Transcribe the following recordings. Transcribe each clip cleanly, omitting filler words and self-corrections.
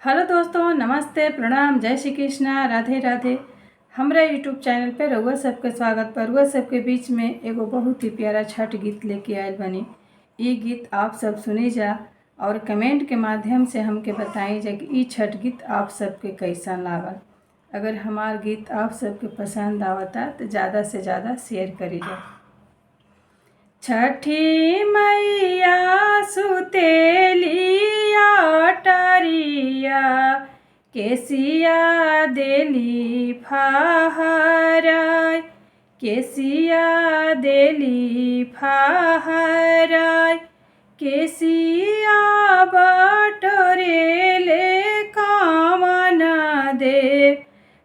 Hello दोस्तों, नमस्ते, प्रणाम, जय श्री कृष्णा, राधे राधे। हमरा यूट्यूब चैनल पे रउआ सबके स्वागत बा। रउआ सबके बीच में एगो बहुत ही प्यारा छठ गीत लेके आयल बनी। ये गीत आप सब सुनी जा और कमेंट के माध्यम से हमके बताई जा कि ई छठ गीत आप सबके कैसा लागल। अगर हमार गीत आप सबके पसंद आवता तो ज़्यादा से ज़्यादा शेयर करी जा। छठी मैया सुतेलिया टरिया केसिया देली फहराय, केसिया देली फहराय, केसिया बटोरेले कामना दे।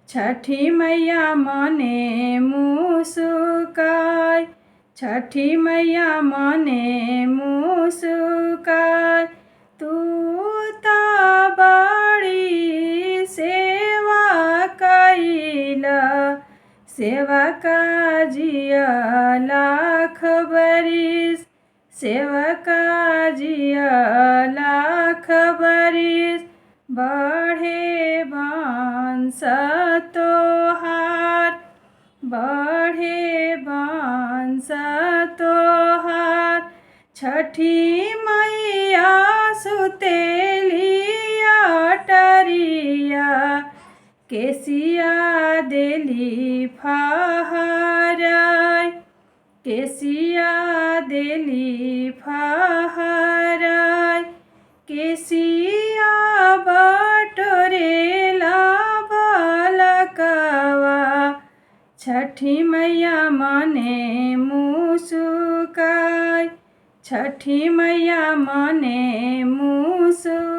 छठी मैया मने मुस्काय, छठी मैया मने मुस्काय, तू ता बड़ी सेवा कैला, सेवा काजिया लाख बरिस, सेवा काजिया लाख बरिस, बढ़े बंश तोहार, बढ़े बंश तोहार। छठी मैया सुतेलिया टरिया केसिया देली फहराय, केसिया देली फहराय, केसिया बटोरेला बालकवा। छठी मैया मने मुस्काय, छठी मैया मने मुस्काय।